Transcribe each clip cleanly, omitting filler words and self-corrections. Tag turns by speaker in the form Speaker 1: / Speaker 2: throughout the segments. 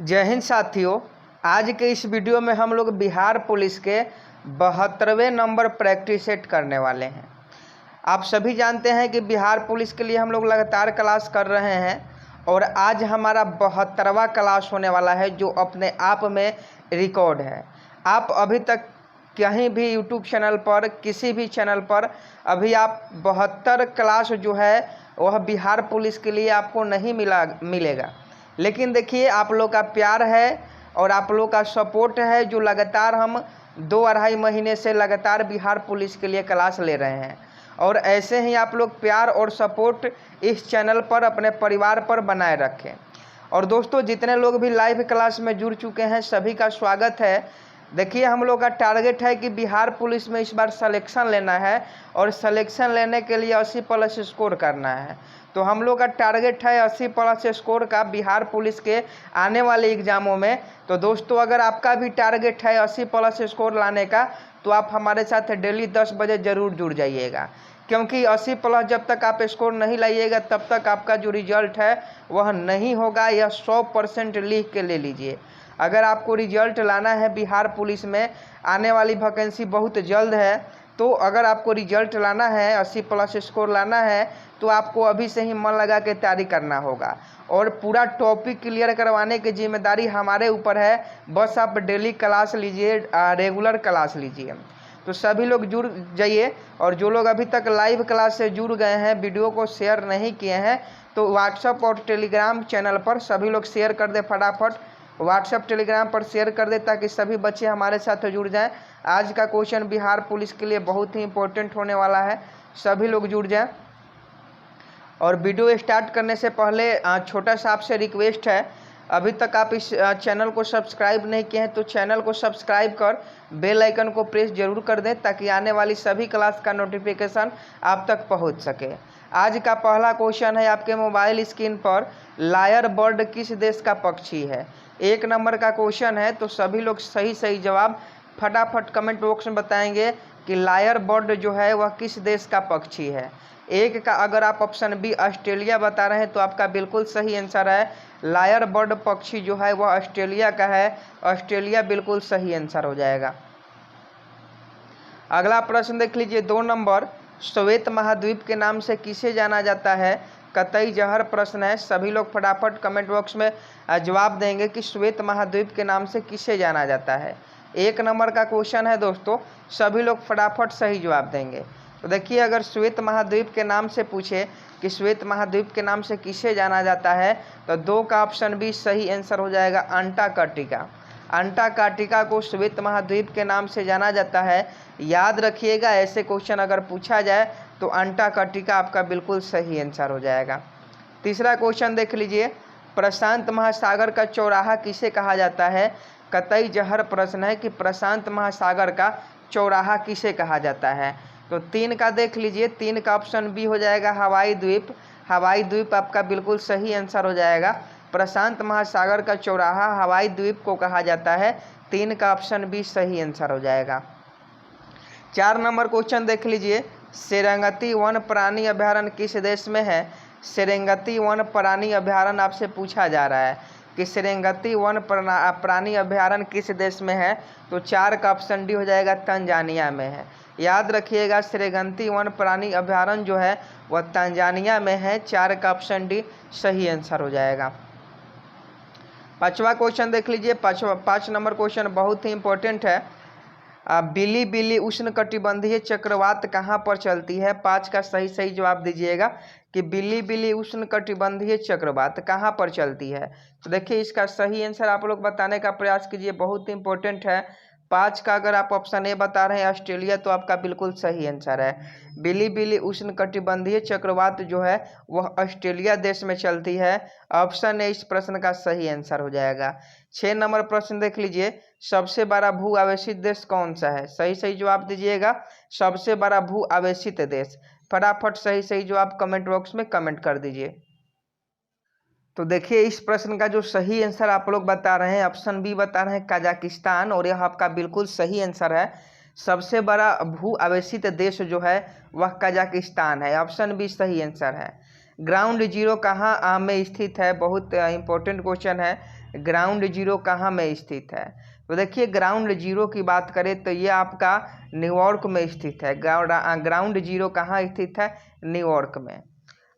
Speaker 1: जय हिंद साथियों। आज के इस वीडियो में हम लोग बिहार पुलिस के 72वें नंबर प्रैक्टिस सेट करने वाले हैं। आप सभी जानते हैं कि बिहार पुलिस के लिए हम लोग लगातार क्लास कर रहे हैं और आज हमारा 72वां क्लास होने वाला है, जो अपने आप में रिकॉर्ड है। आप अभी तक कहीं भी यूट्यूब चैनल पर, किसी भी चैनल पर अभी आप 72 क्लास जो है वह बिहार पुलिस के लिए आपको नहीं मिलेगा। लेकिन देखिए, आप लोग का प्यार है और आप लोग का सपोर्ट है, जो लगातार हम 2-2.5 महीने से लगातार बिहार पुलिस के लिए क्लास ले रहे हैं। और ऐसे ही आप लोग प्यार और सपोर्ट इस चैनल पर अपने परिवार पर बनाए रखें। और दोस्तों, जितने लोग भी लाइव क्लास में जुड़ चुके हैं सभी का स्वागत है। देखिए, हम लोग का टारगेट है कि बिहार पुलिस में इस बार सिलेक्शन लेना है और सिलेक्शन लेने के लिए 80+ स्कोर करना है। तो हम लोग का टारगेट है 80+ स्कोर का बिहार पुलिस के आने वाले एग्जामों में। तो दोस्तों, अगर आपका भी टारगेट है 80+ स्कोर लाने का, तो आप हमारे साथ डेली 10 बजे ज़रूर जुड़ जाइएगा, क्योंकि 80+ जब तक आप स्कोर नहीं लाइएगा तब तक आपका जो रिजल्ट है वह नहीं होगा। यह 100% लिख के ले लीजिए। अगर आपको रिजल्ट लाना है बिहार पुलिस में, आने वाली वैकेंसी बहुत जल्द है, तो अगर आपको रिजल्ट लाना है, 80+ स्कोर लाना है, तो आपको अभी से ही मन लगा के तैयारी करना होगा। और पूरा टॉपिक क्लियर करवाने की जिम्मेदारी हमारे ऊपर है। बस आप डेली क्लास लीजिए, रेगुलर क्लास लीजिए। तो सभी लोग जुड़ जाइए। और जो लोग अभी तक लाइव क्लास से जुड़ गए हैं, वीडियो को शेयर नहीं किए हैं, तो व्हाट्सएप और टेलीग्राम चैनल पर सभी लोग शेयर कर दे। फटाफट व्हाट्सएप टेलीग्राम पर शेयर कर दे ताकि सभी बच्चे हमारे साथ जुड़ जाएं। आज का क्वेश्चन बिहार पुलिस के लिए बहुत ही इंपॉर्टेंट होने वाला है, सभी लोग जुड़ जाएं। और वीडियो स्टार्ट करने से पहले छोटा सा आपसे रिक्वेस्ट है, अभी तक आप इस चैनल को सब्सक्राइब नहीं किए हैं तो चैनल को सब्सक्राइब कर बेल आइकन को प्रेस जरूर कर दें, ताकि आने वाली सभी क्लास का नोटिफिकेशन आप तक पहुंच सके। आज का पहला क्वेश्चन है आपके मोबाइल स्क्रीन पर, लायर बर्ड किस देश का पक्षी है? 1 नंबर का क्वेश्चन है। तो सभी लोग सही सही जवाब फटाफट कमेंट बॉक्स में बताएंगे कि लायर बर्ड जो है वह किस देश का पक्षी है। 1 का अगर आप ऑप्शन बी ऑस्ट्रेलिया बता रहे हैं तो आपका बिल्कुल सही आंसर है। लायर बर्ड पक्षी जो है वह ऑस्ट्रेलिया का है। ऑस्ट्रेलिया बिल्कुल सही आंसर हो जाएगा। अगला प्रश्न देख लीजिए, 2 नंबर, श्वेत महाद्वीप के नाम से किसे जाना जाता है? कतई जहर प्रश्न है। सभी लोग फटाफट कमेंट बॉक्स में जवाब देंगे कि श्वेत महाद्वीप के नाम से किसे जाना जाता है। 1 नंबर का क्वेश्चन है दोस्तों, सभी लोग फटाफट सही जवाब देंगे। तो देखिए, अगर श्वेत महाद्वीप के नाम से पूछे कि श्वेत महाद्वीप के नाम से किसे जाना जाता है, तो 2 का ऑप्शन भी सही आंसर हो जाएगा, अंटार्कटिका। अंटार्कटिका को श्वेत महाद्वीप के नाम से जाना जाता है। याद रखिएगा, ऐसे क्वेश्चन अगर पूछा जाए तो अंटार्कटिका आपका बिल्कुल सही आंसर हो जाएगा। तीसरा क्वेश्चन देख लीजिए, प्रशांत महासागर का चौराहा किसे कहा जाता है? कतई जहर प्रश्न है कि प्रशांत महासागर का चौराहा किसे कहा जाता है। तो 3 का देख लीजिए, 3 का ऑप्शन बी हो जाएगा, हवाई द्वीप। हवाई द्वीप आपका बिल्कुल सही आंसर हो जाएगा। प्रशांत महासागर का चौराहा हवाई द्वीप को कहा जाता है। 3 का ऑप्शन बी सही आंसर हो जाएगा। 4 नंबर क्वेश्चन देख लीजिए, सेरेंगती वन प्राणी अभयारण्य किस देश में है? सेरेंगती वन प्राणी अभयारण्य आपसे पूछा जा रहा है कि सेरेंगती वन प्राणी अभयारण्य किस देश में है। तो 4 का ऑप्शन डी हो जाएगा, तंजानिया में है। याद रखिएगा, सेरेंगती वन प्राणी अभयारण्य जो है वह तंजानिया में है। 4 का ऑप्शन डी सही आंसर हो जाएगा। 5वां क्वेश्चन देख लीजिए, 5 नंबर क्वेश्चन बहुत ही इंपॉर्टेंट है। बिली बिली उष्णकटिबंधीय चक्रवात कहाँ पर चलती है? 5 का सही सही जवाब दीजिएगा कि बिली बिली उष्णकटिबंधीय चक्रवात कहाँ पर चलती है। तो देखिए, इसका सही आंसर आप लोग बताने का प्रयास कीजिए, बहुत ही इंपॉर्टेंट है। 5 का अगर आप ऑप्शन ए बता रहे हैं ऑस्ट्रेलिया, तो आपका बिल्कुल सही आंसर है। बिली बिली उष्णकटिबंधीय चक्रवात जो है वह ऑस्ट्रेलिया देश में चलती है। ऑप्शन ए इस प्रश्न का सही आंसर हो जाएगा। 6 नंबर प्रश्न देख लीजिए, सबसे बड़ा भू आवेशित देश कौन सा है? सही सही जवाब दीजिएगा, सबसे बड़ा भू आवेशित देश। फटाफट सही सही जवाब कमेंट बॉक्स में कमेंट कर दीजिए। तो देखिए, इस प्रश्न का जो सही आंसर आप लोग बता रहे हैं, ऑप्शन बी बता रहे हैं, कजाकिस्तान, और यह आपका बिल्कुल सही आंसर है। सबसे बड़ा भू आवेशित देश जो है वह कजाकिस्तान है। ऑप्शन बी सही आंसर है। ग्राउंड जीरो कहाँ में स्थित है, बहुत इंपॉर्टेंट क्वेश्चन है। ग्राउंड जीरो कहाँ में स्थित है, तो देखिए ग्राउंड जीरो की बात करें तो ये आपका न्यूयॉर्क में स्थित है। ग्राउंड जीरो कहाँ स्थित है, न्यूयॉर्क में।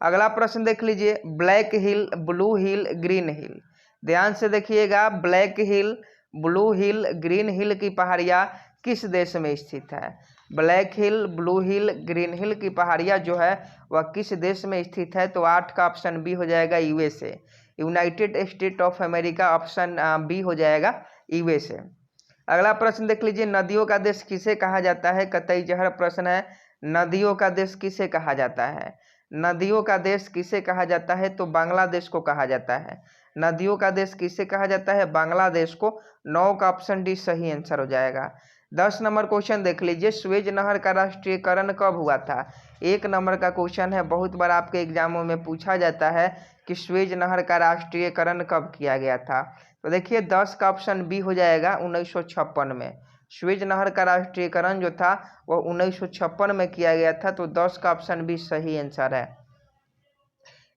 Speaker 1: अगला प्रश्न देख लीजिए, ब्लैक हिल, ब्लू हिल, ग्रीन हिल। ध्यान से देखिएगा, ब्लैक हिल, ब्लू हिल, ग्रीन हिल की पहाड़ियाँ किस देश में स्थित है। ब्लैक हिल, ब्लू हिल, ग्रीन हिल की पहाड़ियाँ जो है वह किस देश में स्थित है, तो 8 का ऑप्शन बी हो जाएगा, USA, United State of America. Option B हो जाएगा, यूएसए। अगला प्रश्न देख लीजिए, नदियों का देश किसे कहा जाता है। कतई जहर प्रश्न है, नदियों का देश किसे कहा जाता है। नदियों का देश किसे कहा जाता है, तो बांग्लादेश को कहा जाता है। नदियों का देश किसे कहा जाता है, बांग्लादेश को। 9 का ऑप्शन डी सही आंसर हो जाएगा। 10 नंबर क्वेश्चन देख लीजिए, स्वेज नहर का राष्ट्रीयकरण कब हुआ था। 1 नंबर का क्वेश्चन है, बहुत बार आपके एग्जामों में पूछा जाता है कि स्वेज नहर का राष्ट्रीयकरण कब किया गया था। तो देखिए 10 का ऑप्शन बी हो जाएगा, 1956 में। स्वेज नहर का राष्ट्रीयकरण जो था वह 1956 में किया गया था, तो 10 का ऑप्शन बी सही आंसर है।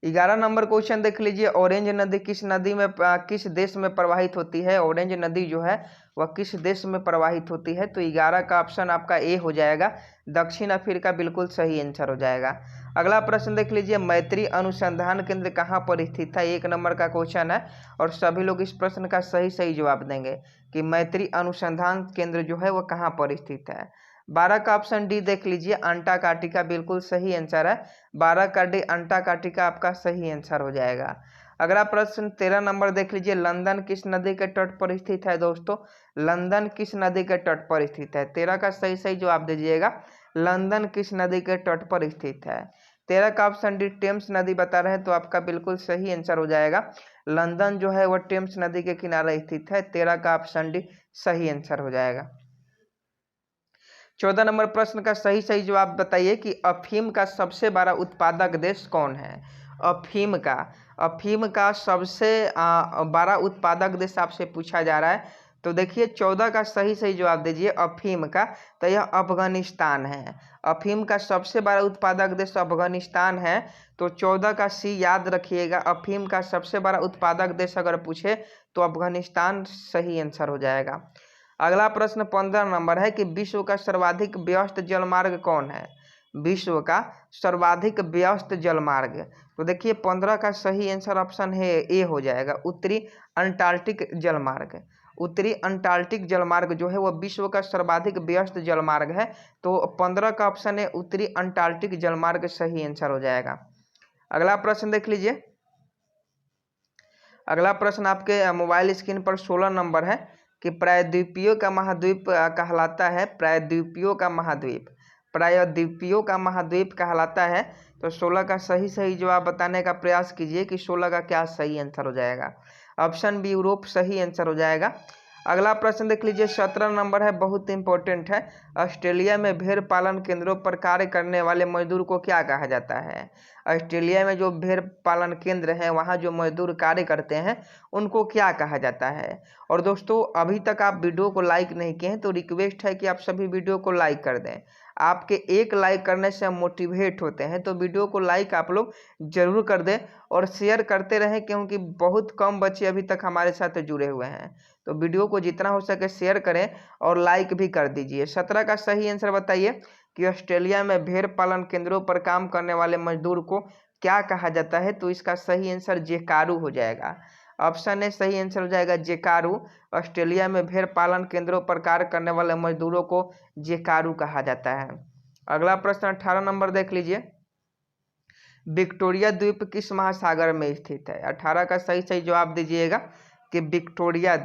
Speaker 1: 11 नंबर क्वेश्चन देख लीजिए, ऑरेंज नदी किस देश में प्रवाहित होती है। ऑरेंज नदी जो है वह किस देश में प्रवाहित होती है, तो 11 का ऑप्शन आपका ए हो जाएगा, दक्षिण अफ्रीका, बिल्कुल सही आंसर हो जाएगा। अगला प्रश्न देख लीजिए, मैत्री अनुसंधान केंद्र कहाँ पर स्थित है। 1 नंबर का क्वेश्चन है और सभी लोग इस प्रश्न का सही जवाब देंगे कि मैत्री अनुसंधान केंद्र जो है वह कहाँ पर स्थित है। 12 का ऑप्शन डी देख लीजिए, अंटार्कटिका, बिल्कुल सही आंसर है। 12 का डी अंटार्कटिका आपका सही आंसर हो जाएगा। अगला प्रश्न 13 नंबर देख लीजिए, लंदन किस नदी के तट पर स्थित है। दोस्तों लंदन किस नदी के तट पर स्थित है। 13 का सही जवाब दीजिएगा, लंदन किस नदी के तट पर स्थित है। 13 का ऑप्शन डी टेम्स नदी बता रहे हैं, तो आपका बिल्कुल सही आंसर हो जाएगा। लंदन जो है वह टेम्स नदी के किनारे स्थित है। 13 का ऑप्शन डी सही आंसर हो जाएगा। 14 नंबर प्रश्न का सही जवाब बताइए कि अफीम का सबसे बड़ा उत्पादक देश कौन है। अफीम का सबसे बड़ा उत्पादक देश आपसे पूछा जा रहा है, तो देखिए 14 का सही जवाब दीजिए अफीम का, तो यह अफगानिस्तान है। अफीम का सबसे बड़ा उत्पादक देश अफगानिस्तान है, तो 14 का सी याद रखिएगा। अफीम का सबसे बड़ा उत्पादक देश अगर पूछे तो अफगानिस्तान सही आंसर हो जाएगा। अगला प्रश्न 15 नंबर है कि विश्व का सर्वाधिक व्यस्त जलमार्ग कौन है। विश्व का सर्वाधिक व्यस्त जलमार्ग, तो देखिए 15 का सही आंसर ऑप्शन है ए हो जाएगा, उत्तरी अंटार्कटिक जलमार्ग। उत्तरी अंटार्कटिक जलमार्ग जो है वह विश्व का सर्वाधिक व्यस्त जलमार्ग है, तो 15 का ऑप्शन है उत्तरी अंटार्कटिक जलमार्ग सही आंसर हो जाएगा। अगला प्रश्न देख लीजिए, अगला प्रश्न आपके मोबाइल स्क्रीन पर 16 नंबर है कि प्रायद्वीपीय का महाद्वीप कहलाता है। प्रायद्वीपीय का महाद्वीप कहलाता है, तो 16 का सही जवाब बताने का प्रयास कीजिए कि 16 का क्या सही आंसर हो जाएगा। ऑप्शन बी यूरोप सही आंसर हो जाएगा। अगला प्रश्न देख लीजिए, 17 नंबर है, बहुत इंपॉर्टेंट है। ऑस्ट्रेलिया में भेड़ पालन केंद्रों पर कार्य करने वाले मजदूर को क्या कहा जाता है। ऑस्ट्रेलिया में जो भेड़ पालन केंद्र हैं वहाँ जो मजदूर कार्य करते हैं उनको क्या कहा जाता है। और दोस्तों अभी तक आप वीडियो को लाइक नहीं किए हैं तो रिक्वेस्ट है कि आप सभी वीडियो को लाइक कर दें। आपके एक लाइक करने से हम मोटिवेट होते हैं, तो वीडियो को लाइक आप लोग जरूर कर दें और शेयर करते रहें, क्योंकि बहुत कम बच्चे अभी तक हमारे साथ जुड़े हुए हैं। तो वीडियो को जितना हो सके शेयर करें और लाइक भी कर दीजिए। 17 का सही आंसर बताइए कि ऑस्ट्रेलिया में भेड़ पालन केंद्रों पर काम करने वाले मजदूर को क्या कहा जाता है, तो इसका सही आंसर जेकारू हो जाएगा। ऑप्शन ए सही आंसर हो जाएगा, जेकारू। ऑस्ट्रेलिया में भेड़ पालन केंद्रों पर कार्य करने वाले मजदूरों को जेकारू कहा जाता है। अगला प्रश्न 18 नंबर देख लीजिए, विक्टोरिया द्वीप किस महासागर में स्थित है। 18 का सही जवाब दीजिएगा कि विक्टोरिया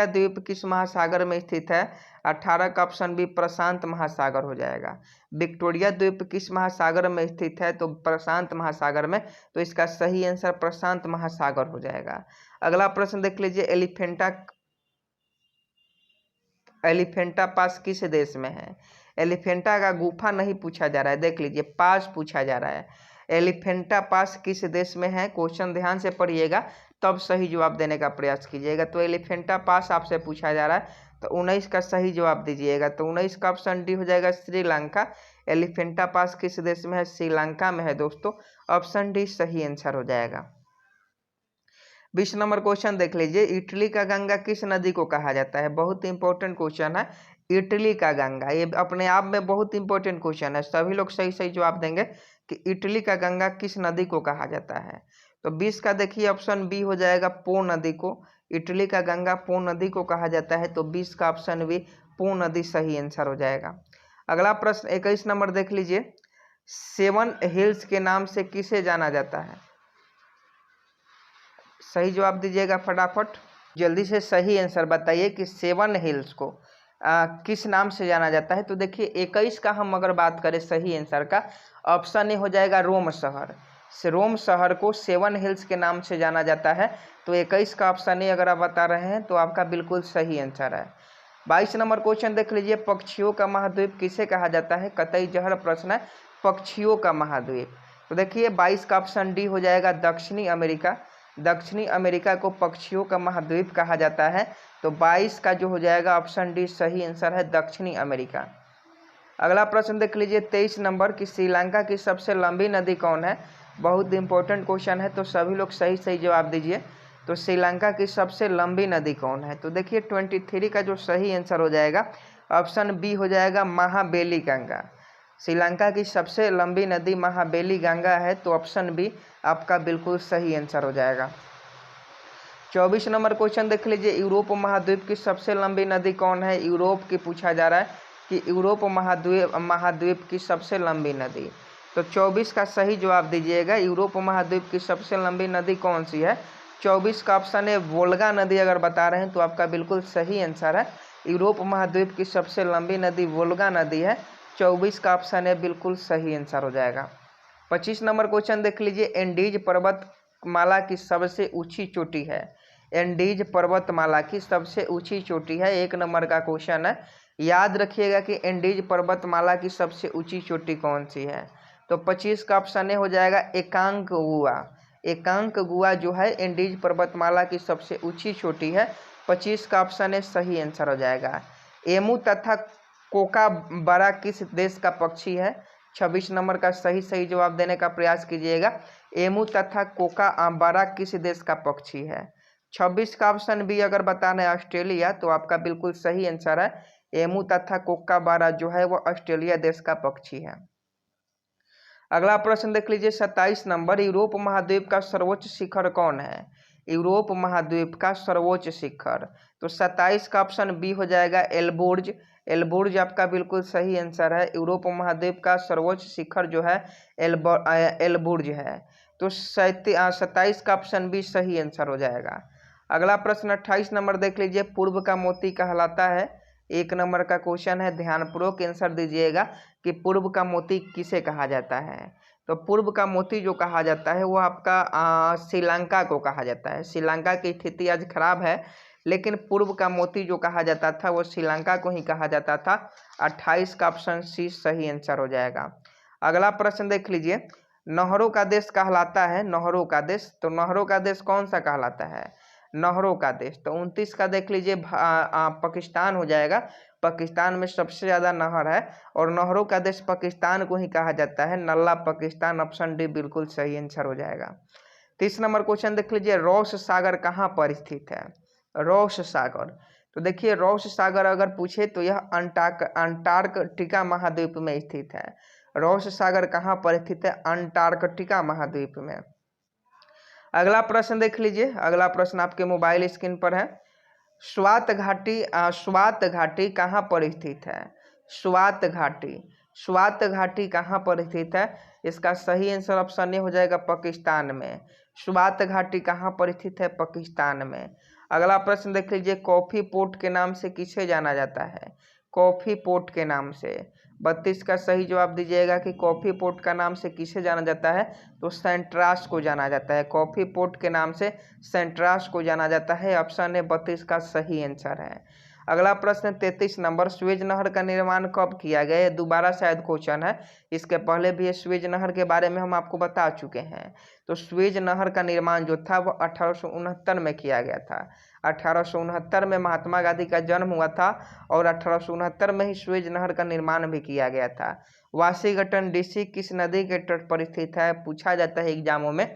Speaker 1: द्वीप किस महासागर में स्थित है। 18 का ऑप्शन बी प्रशांत महासागर हो जाएगा। विक्टोरिया द्वीप किस महासागर में स्थित है, तो प्रशांत महासागर में, तो इसका सही आंसर प्रशांत महासागर हो जाएगा। अगला प्रश्न देख लीजिए, एलिफेंटा पास किस देश में है। एलिफेंटा का गुफा नहीं पूछा जा रहा है, देख लीजिए पास पूछा जा रहा है। एलिफेंटा पास किस देश में है, क्वेश्चन ध्यान से पढ़िएगा तब सही जवाब देने का प्रयास कीजिएगा। तो एलिफेंटा पास आपसे पूछा जा रहा है, तो 19 का सही जवाब दीजिएगा। तो 19 का ऑप्शन डी हो जाएगा, श्रीलंका। एलिफेंटा पास किस देश में है? श्रीलंका में है दोस्तों। ऑप्शन डी सही आंसर हो जाएगा। 20 नंबर क्वेश्चन देख लीजिए, इटली का गंगा किस नदी को कहा जाता है? बहुत इंपॉर्टेंट क्वेश्चन है, इटली का गंगा। ये अपने आप में बहुत इंपॉर्टेंट क्वेश्चन है, सभी लोग सही सही जवाब देंगे कि इटली का गंगा किस नदी को कहा जाता है। तो 20 का देखिए ऑप्शन बी हो जाएगा, पो नदी को। इटली का गंगा पो नदी को कहा जाता है, तो 20 का ऑप्शन बी पो नदी सही आंसर हो जाएगा। अगला प्रश्न 21 नंबर देख लीजिए, 7 हिल्स के नाम से किसे जाना जाता है? सही जवाब दीजिएगा फटाफट, जल्दी से सही आंसर बताइए कि 7 हिल्स को किस नाम से जाना जाता है। तो देखिए 21 का हम अगर बात करें सही आंसर का, ऑप्शन ए हो जाएगा रोम शहर। रोम शहर को 7 हिल्स के नाम से जाना जाता है, तो 21 का ऑप्शन ए अगर आप बता रहे हैं तो आपका बिल्कुल सही आंसर है। 22 नंबर क्वेश्चन देख लीजिए, पक्षियों का महाद्वीप किसे कहा जाता है? कतई जहर प्रश्न है, पक्षियों का महाद्वीप। तो देखिए 22 का ऑप्शन डी हो जाएगा, दक्षिणी अमेरिका। दक्षिणी अमेरिका को पक्षियों का महाद्वीप कहा जाता है, तो 22 का जो हो जाएगा ऑप्शन डी सही आंसर है, दक्षिणी अमेरिका। अगला प्रश्न देख लीजिए 23 नंबर की, श्रीलंका की सबसे लंबी नदी कौन है? बहुत इंपॉर्टेंट क्वेश्चन है, तो सभी लोग सही सही जवाब दीजिए। तो श्रीलंका की सबसे लंबी नदी कौन है? तो देखिए 23 का जो सही आंसर हो जाएगा ऑप्शन बी हो जाएगा, महाबेली गंगा। श्रीलंका की सबसे लंबी नदी महाबेली गंगा है, तो ऑप्शन बी आपका बिल्कुल सही आंसर हो जाएगा। 24 नंबर क्वेश्चन देख लीजिए, यूरोप महाद्वीप की सबसे लंबी नदी कौन है? यूरोप की पूछा जा रहा है कि यूरोप महाद्वीप की सबसे लंबी नदी। तो 24 का सही जवाब दीजिएगा, यूरोप महाद्वीप की सबसे लंबी नदी कौन सी है? 24 का ऑप्शन है वोल्गा नदी अगर बता रहे हैं तो आपका बिल्कुल सही आंसर है, यूरोप महाद्वीप की सबसे लंबी नदी वोल्गा नदी है। 24 का ऑप्शन है बिल्कुल सही आंसर हो जाएगा। 25 नंबर क्वेश्चन देख लीजिए, एंडीज पर्वतमाला की सबसे ऊंची चोटी है? एंडीज पर्वतमाला की सबसे ऊंची चोटी है, 1 नंबर का क्वेश्चन है। याद रखिएगा कि एंडीज पर्वतमाला की सबसे ऊंची चोटी कौन सी है? तो 25 का ऑप्शन ए हो जाएगा, एकांकगुआ। एकांकगुआ जो है एंडीज पर्वतमाला की सबसे ऊंची चोटी है। 25 का ऑप्शन ए सही आंसर हो जाएगा। एमू तथा कोकाबरा किस देश का पक्षी है? 26 नंबर का सही जवाब देने का प्रयास कीजिएगा। एमू तथा कोकाबरा किस देश का पक्षी है? 26 का ऑप्शन बी अगर बताना है ऑस्ट्रेलिया, तो आपका बिल्कुल सही आंसर है, एमू तथा कोकाबरा जो है वो ऑस्ट्रेलिया देश का पक्षी है। अगला प्रश्न देख लीजिए 27 नंबर, यूरोप महाद्वीप का सर्वोच्च शिखर कौन है? यूरोप महाद्वीप का सर्वोच्च शिखर, तो 27 का ऑप्शन बी हो जाएगा, एलबुर्ज। एलबुर्ज आपका बिल्कुल सही आंसर है, यूरोप महाद्वीप का सर्वोच्च शिखर जो है एलबुर्ज है। तो 27 का ऑप्शन बी सही आंसर हो जाएगा। अगला प्रश्न 28 नंबर देख लीजिए, पूर्व का मोती कहलाता है? 1 नंबर का क्वेश्चन है, ध्यानपूर्वक आंसर दीजिएगा कि पूर्व का मोती किसे कहा जाता है। तो पूर्व का मोती जो कहा जाता है वो आपका श्रीलंका को कहा जाता है। श्रीलंका की स्थिति आज खराब है, लेकिन पूर्व का मोती जो कहा जाता था वो श्रीलंका को ही कहा जाता था। 28 का ऑप्शन सी सही आंसर हो जाएगा। अगला प्रश्न देख लीजिए, नहरों का देश कहलाता है? नहरों का देश, तो नहरों का देश कौन सा कहलाता है? नहरों का देश, तो 29 का देख लीजिए पाकिस्तान हो जाएगा। पाकिस्तान में सबसे ज़्यादा नहर है और नहरों का देश पाकिस्तान को ही कहा जाता है, नल्ला पाकिस्तान। ऑप्शन डी बिल्कुल सही आंसर हो जाएगा। 30 नंबर क्वेश्चन देख लीजिए, रॉस सागर कहाँ पर स्थित है? रॉस सागर, तो देखिए रॉस सागर अगर पूछे तो यह अंटार्कटिका महाद्वीप में स्थित है। रॉस सागर कहाँ पर स्थित है? अंटार्कटिका महाद्वीप में। अगला प्रश्न देख लीजिए, अगला प्रश्न आपके मोबाइल स्क्रीन पर है, स्वात घाटी कहाँ पर स्थित है? स्वात घाटी कहाँ पर स्थित है? इसका सही आंसर ऑप्शन ए हो जाएगा, पाकिस्तान में। स्वात घाटी कहाँ पर स्थित है? पाकिस्तान में। अगला प्रश्न देख लीजिए, कॉफी पोर्ट के नाम से किसे जाना जाता है? कॉफी पोर्ट के नाम से। 32 का सही जवाब दीजिएगा कि कॉफी पोर्ट का नाम से किसे जाना जाता है? तो सेंट्रास को जाना जाता है। कॉफी पोर्ट के नाम से सेंट्रास को जाना जाता है। ऑप्शन ए 32 का सही आंसर है। अगला प्रश्न 33 नंबर, स्वेज नहर का निर्माण कब किया गया? दोबारा शायद क्वेश्चन है, इसके पहले भी स्वेज नहर के बारे में हम आपको बता चुके हैं। तो स्वेज नहर का निर्माण जो था वो 1869 में किया गया था। 1869 में महात्मा गांधी का जन्म हुआ था और 1869 में ही स्वेज नहर का निर्माण भी किया गया था। वाशिंगटन डीसी किस नदी के तट पर स्थित है? पूछा जाता है एग्जामों में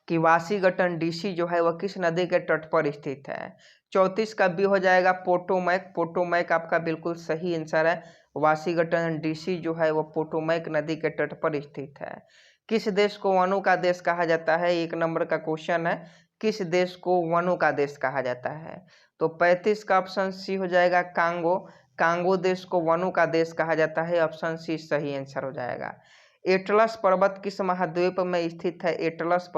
Speaker 1: कि वाशिंगटन डीसी जो है वह किस नदी के तट पर स्थित है। 34 का बी हो जाएगा पोटोमैक। पोटोमैक आपका बिल्कुल सही आंसर है। वाशिंगटन डीसी जो है वह पोटोमैक नदी के तट पर स्थित है। किस देश को वनों का देश कहा जाता है? 1 नंबर का क्वेश्चन है, किस देश को वनों का देश कहा जाता है? तो 35 का ऑप्शन सी हो जाएगा कांगो। कांगो देश को वनों का देश कहा जाता है। ऑप्शन सी सही आंसर हो जाएगा। एटलस पर्वत किस महाद्वीप में स्थित है? एटलस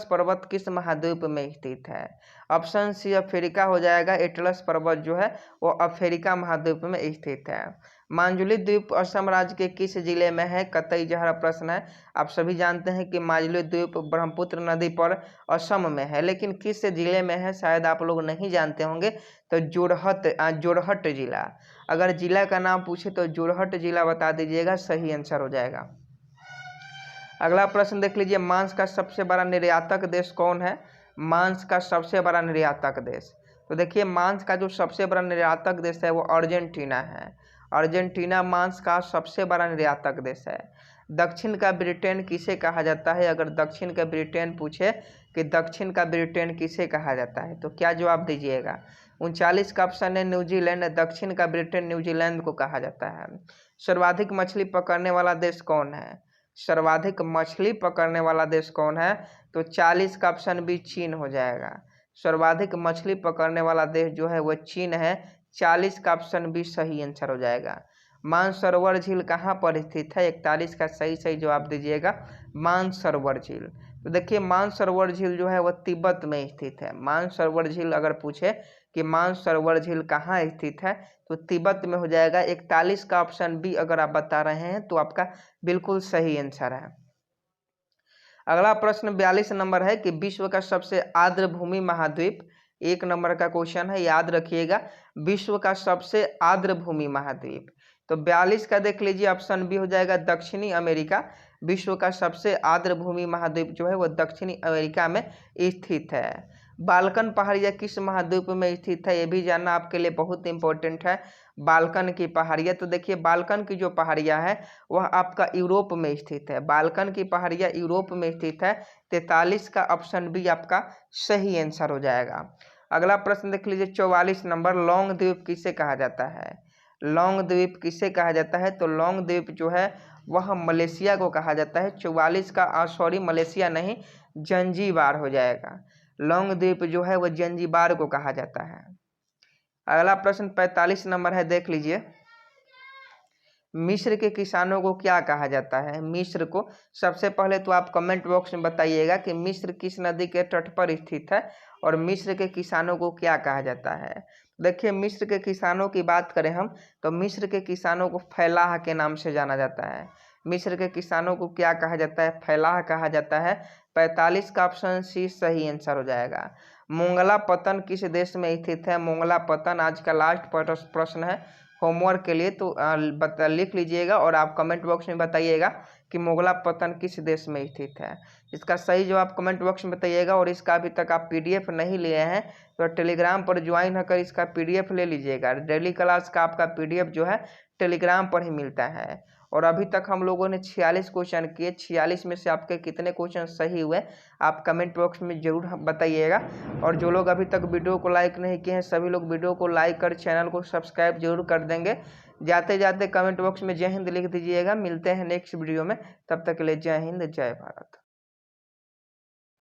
Speaker 1: पर्वत किस महाद्वीप में स्थित है? ऑप्शन सी अफ्रीका हो जाएगा। एटलस पर्वत जो है वो अफ्रीका महाद्वीप में स्थित है। माजुली द्वीप असम राज्य के किस जिले में है? कतई जहरा प्रश्न है। आप सभी जानते हैं कि माजुली द्वीप ब्रह्मपुत्र नदी पर असम में है, लेकिन किस जिले में है शायद आप लोग नहीं जानते होंगे। तो जोरहट जिला। अगर जिला का नाम पूछे तो जोरहट जिला बता दीजिएगा, सही आंसर हो जाएगा। अगला प्रश्न देख लीजिए, मांस का सबसे बड़ा निर्यातक देश कौन है? मांस का सबसे बड़ा निर्यातक देश, तो देखिए मांस का जो सबसे बड़ा निर्यातक देश है वो अर्जेंटीना है। अर्जेंटीना मांस का सबसे बड़ा निर्यातक देश है। दक्षिण का ब्रिटेन किसे कहा जाता है? अगर दक्षिण का ब्रिटेन पूछे कि दक्षिण का ब्रिटेन किसे कहा जाता है तो क्या जवाब दीजिएगा? 39 का ऑप्शन है न्यूजीलैंड। दक्षिण का ब्रिटेन न्यूजीलैंड को कहा जाता है। सर्वाधिक मछली पकड़ने वाला देश कौन है? सर्वाधिक मछली पकड़ने वाला देश कौन है? तो 40 का ऑप्शन भी चीन हो जाएगा। सर्वाधिक मछली पकड़ने वाला देश जो है वह चीन है। 40 का ऑप्शन भी सही आंसर हो जाएगा। मानसरोवर झील कहाँ पर स्थित है? 41 का सही जवाब दीजिएगा, मानसरोवर झील। तो देखिए मानसरोवर झील जो है वह तिब्बत में स्थित है। मानसरोवर झील अगर पूछे कि मानसरोवर झील कहाँ स्थित है तो तिब्बत में हो जाएगा। 41 का ऑप्शन बी अगर आप बता रहे हैं तो आपका बिल्कुल सही आंसर है। अगला प्रश्न 42 नंबर है कि विश्व का सबसे आर्द्र भूमि महाद्वीप। 1 नंबर का क्वेश्चन है, याद रखिएगा, विश्व का सबसे आर्द्र भूमि महाद्वीप। तो 42 का देख लीजिए, ऑप्शन बी हो जाएगा दक्षिणी अमेरिका। विश्व का सबसे आर्द्र भूमि महाद्वीप जो है वह दक्षिणी अमेरिका में स्थित है। बाल्कन पहाड़ियाँ किस महाद्वीप में स्थित है? ये भी जानना आपके लिए बहुत इंपॉर्टेंट है। बाल्कन की पहाड़ियाँ, तो देखिए बाल्कन की जो पहाड़ियाँ है वह आपका यूरोप में स्थित है। बाल्कन की पहाड़ियाँ यूरोप में स्थित है। 43 का ऑप्शन बी आपका सही आंसर हो जाएगा। अगला प्रश्न देख लीजिए 44 नंबर, लौंग द्वीप किसे कहा जाता है? लौंग द्वीप किसे कहा जाता है? तो लौंग द्वीप जो है वह मलेशिया को कहा जाता है। 44 का सॉरी मलेशिया नहीं, जंजीबार हो जाएगा। लौंग द्वीप जो है वह जंजीबार को कहा जाता है। अगला प्रश्न 45 नंबर है, देख लीजिए, मिस्र के किसानों को क्या कहा जाता है? मिस्र को सबसे पहले तो आप कमेंट बॉक्स में बताइएगा कि मिस्र किस नदी के तट पर स्थित है और मिस्र के किसानों को क्या कहा जाता है। देखिए मिस्र के किसानों की बात करें हम तो मिस्र के किसानों को फैलाह के नाम से जाना जाता है। मिस्र के किसानों को क्या कहा जाता है? फैलाह कहा जाता है। 45 का ऑप्शन सी सही आंसर हो जाएगा। मोंगला पतन किस देश में स्थित है? मोंगला पतन आज का लास्ट प्रश्न है होमवर्क के लिए, तो लिख लीजिएगा और आप कमेंट बॉक्स में बताइएगा कि मोंगला पतन किस देश में स्थित है। इसका सही जवाब कमेंट बॉक्स में बताइएगा। और इसका अभी तक आप पीडीएफ नहीं लिए हैं तो टेलीग्राम पर ज्वाइन होकर इसका पीडीएफ ले लीजिएगा। डेली क्लास का आपका पीडीएफ जो है टेलीग्राम पर ही मिलता है। और अभी तक हम लोगों ने 46 क्वेश्चन किए, 46 में से आपके कितने क्वेश्चन सही हुए आप कमेंट बॉक्स में ज़रूर बताइएगा। और जो लोग अभी तक वीडियो को लाइक नहीं किए हैं सभी लोग वीडियो को लाइक कर चैनल को सब्सक्राइब जरूर कर देंगे। जाते जाते कमेंट बॉक्स में जय हिंद लिख दीजिएगा। मिलते हैं नेक्स्ट वीडियो में, तब तक के लिए जय हिंद जय भारत।